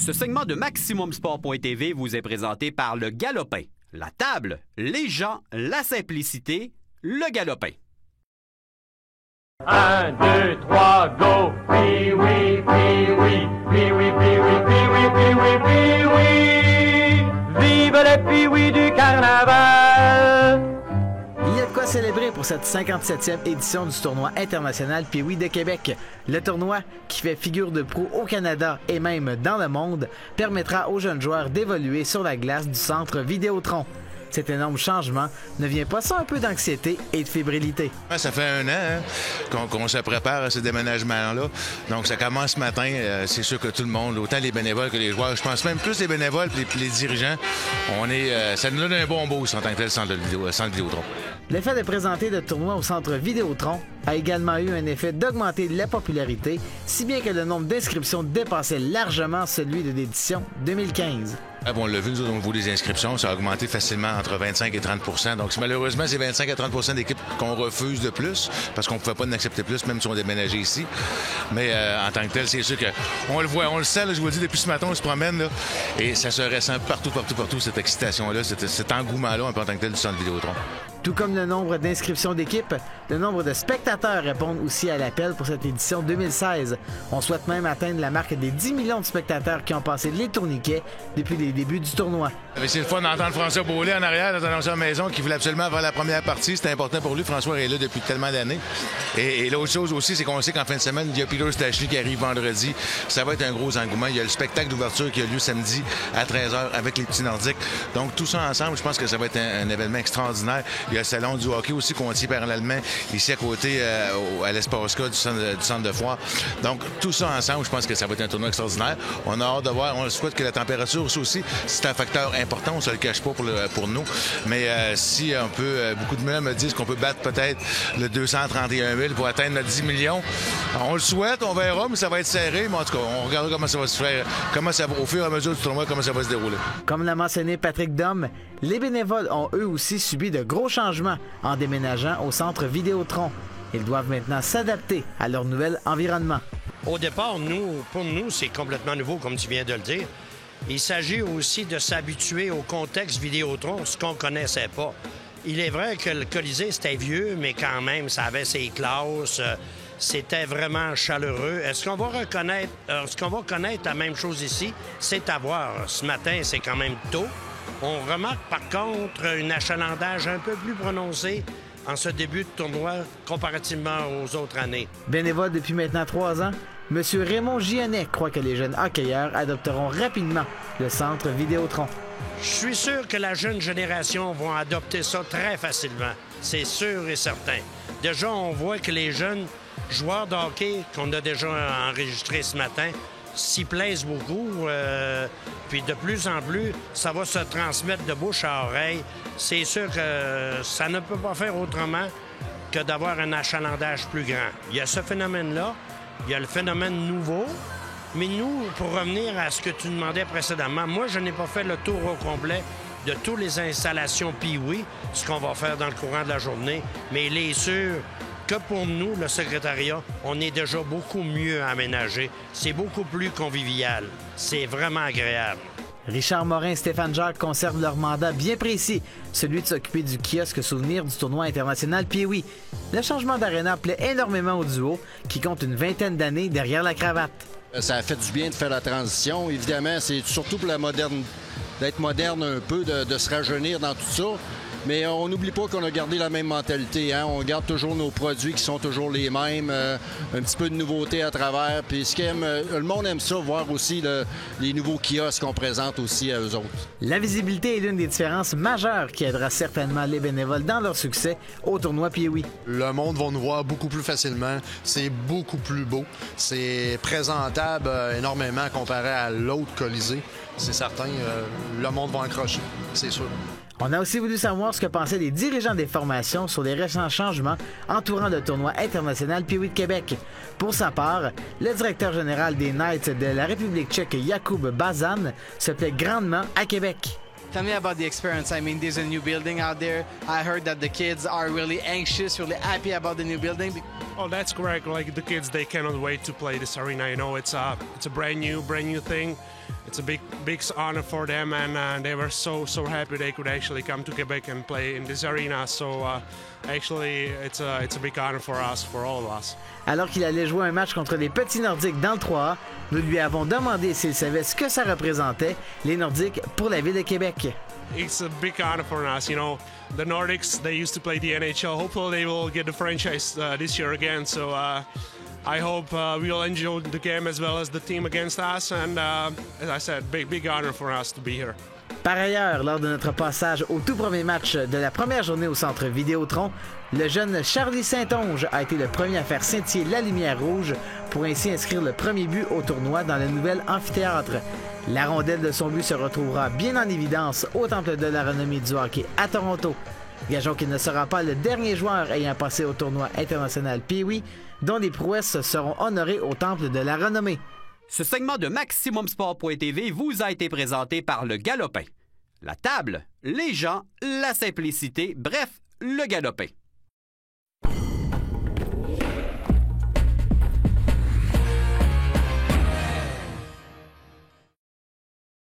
Ce segment de MaximumSport.tv vous est présenté par le Galopin. La table, les gens, la simplicité, le Galopin. 1, 2, 3, go! Oui, oui, oui, oui, oui, oui, oui, oui, oui, oui, oui, oui, oui. Vive les piouis du carnaval! Il y a de quoi célébrer pour cette 57e édition du tournoi international Pee-Wee de Québec. Le tournoi, qui fait figure de proue au Canada et même dans le monde, permettra aux jeunes joueurs d'évoluer sur la glace du centre Vidéotron. Cet énorme changement ne vient pas sans un peu d'anxiété et de fébrilité. Ça fait 1 an qu'on se prépare à ce déménagement-là. Donc, ça commence ce matin. C'est sûr que tout le monde, autant les bénévoles que les joueurs, je pense même plus les bénévoles et les dirigeants, ça nous donne un bon boost en tant que tel centre Vidéotron. Le fait de présenter le tournoi au centre Vidéotron a également eu un effet d'augmenter la popularité, si bien que le nombre d'inscriptions dépassait largement celui de l'édition 2015. On l'a vu, nous, au niveau des inscriptions, ça a augmenté facilement entre 25 et 30 %. Donc, malheureusement, c'est 25 à 30 % d'équipes qu'on refuse de plus, parce qu'on ne pouvait pas en accepter plus, même si on déménageait ici. Mais en tant que tel, c'est sûr qu'on le voit, on le sent, là, je vous le dis, depuis ce matin, on se promène, là, et ça se ressent partout, cette excitation-là, cet engouement-là, en tant que tel, du centre Vidéotron. Tout comme le nombre d'inscriptions d'équipes, le nombre de spectateurs répondent aussi à l'appel pour cette édition 2016. On souhaite même atteindre la marque des 10 millions de spectateurs qui ont passé les tourniquets depuis les débuts du tournoi. C'est le fun d'entendre François Beaulieu en arrière, notre annonceur maison, qui voulait absolument avoir la première partie. C'était important pour lui. François est là depuis tellement d'années. Et l'autre chose aussi, c'est qu'on sait qu'en fin de semaine, il y a Peter Stachny qui arrive vendredi. Ça va être un gros engouement. Il y a le spectacle d'ouverture qui a lieu samedi à 13h avec les petits Nordiques. Donc, tout ça ensemble, je pense que ça va être un événement extraordinaire. Il y a le salon du hockey aussi qu'on tient parallèlement ici à côté à l'Espace K du centre de foire. Donc, tout ça ensemble, je pense que ça va être un tournoi extraordinaire. On a hâte de voir. On souhaite que la température aussi, c'est un facteur important. On ne se le cache pas pour nous. Mais si on peut, beaucoup de gens me disent qu'on peut battre peut-être le 231 000 pour atteindre notre 10 millions. On le souhaite, on verra, mais ça va être serré. Mais en tout cas, on regardera comment ça va se faire, au fur et à mesure du tournoi, comment ça va se dérouler. Comme l'a mentionné Patrick Dom, les bénévoles ont eux aussi subi de gros changements en déménageant au centre Vidéotron. Ils doivent maintenant s'adapter à leur nouvel environnement. Au départ, pour nous, c'est complètement nouveau, comme tu viens de le dire. Il s'agit aussi de s'habituer au contexte Vidéotron, ce qu'on ne connaissait pas. Il est vrai que le Colisée, c'était vieux, mais quand même, ça avait ses classes. C'était vraiment chaleureux. Est-ce qu'on va connaître la même chose ici? C'est à voir. Ce matin, c'est quand même tôt. On remarque par contre un achalandage un peu plus prononcé en ce début de tournoi comparativement aux autres années. Bénévole depuis maintenant 3 ans, M. Raymond Gionnet croit que les jeunes hockeyeurs adopteront rapidement le centre Vidéotron. Je suis sûr que la jeune génération va adopter ça très facilement. C'est sûr et certain. Déjà, on voit que les jeunes joueurs de hockey qu'on a déjà enregistrés ce matin s'y plaisent beaucoup. Puis de plus en plus, ça va se transmettre de bouche à oreille. C'est sûr que ça ne peut pas faire autrement que d'avoir un achalandage plus grand. Il y a ce phénomène-là, il y a le phénomène nouveau. Mais nous, pour revenir à ce que tu demandais précédemment, moi, je n'ai pas fait le tour au complet de toutes les installations Pee-Wee, ce qu'on va faire dans le courant de la journée. Mais il est sûr que pour nous, le secrétariat, on est déjà beaucoup mieux aménagé. C'est beaucoup plus convivial. C'est vraiment agréable. Richard Morin et Stéphane Jacques conservent leur mandat bien précis, celui de s'occuper du kiosque souvenir du tournoi international Pee-Wee. Le changement d'aréna plaît énormément au duo, qui compte une 20aine d'années derrière la cravate. Ça a fait du bien de faire la transition. Évidemment, c'est surtout pour d'être moderne un peu, de se rajeunir dans tout ça. Mais on n'oublie pas qu'on a gardé la même mentalité. Hein? On garde toujours nos produits qui sont toujours les mêmes, un petit peu de nouveauté à travers. Puis le monde aime ça, voir aussi les nouveaux kiosques qu'on présente aussi à eux autres. La visibilité est l'une des différences majeures qui aidera certainement les bénévoles dans leur succès au tournoi Pee-Wee. Le monde va nous voir beaucoup plus facilement. C'est beaucoup plus beau. C'est présentable énormément comparé à l'autre Colisée. C'est certain, le monde va accrocher, c'est sûr. On a aussi voulu savoir ce que pensaient les dirigeants des formations sur les récents changements entourant le tournoi international Pee-Wee de Québec. Pour sa part, le directeur général des Knights de la République tchèque, Jakub Bazan, se plaît grandement à Québec. Tell me about the experience. I mean, there's a new building out there. I heard that the kids are really anxious, really happy about the new building. Oh, that's correct. Like the kids, they cannot wait to play this arena. You know, it's a brand new thing. it's a big honor for them, and they were so happy they could actually come to Quebec and play in this arena. So actually, it's a big honor for us, for all of us. Alors qu'il allait jouer un match contre les Petits Nordiques dans le 3A, nous lui avons demandé s'il savait ce que ça représentait, les Nordiques, pour la ville de Québec. It's a big honor for us. You know, the Nordics, they used to play the NHL. Hopefully they will get the franchise this year again. So I hope we'll enjoy the game as well as the team against us. And as I said, big honor for us to be here. Par ailleurs, lors de notre passage au tout premier match de la première journée au centre Vidéotron, le jeune Charlie Saint-Onge a été le premier à faire scintiller la lumière rouge pour ainsi inscrire le premier but au tournoi dans le nouvel amphithéâtre. La rondelle de son but se retrouvera bien en évidence au Temple de la renommée du hockey à Toronto. Gageons qu'il ne sera pas le dernier joueur ayant passé au tournoi international Pee-Wee, dont les prouesses seront honorées au Temple de la renommée. Ce segment de MaximumSport.tv vous a été présenté par le Galopin. La table, les gens, la simplicité, bref, le Galopin.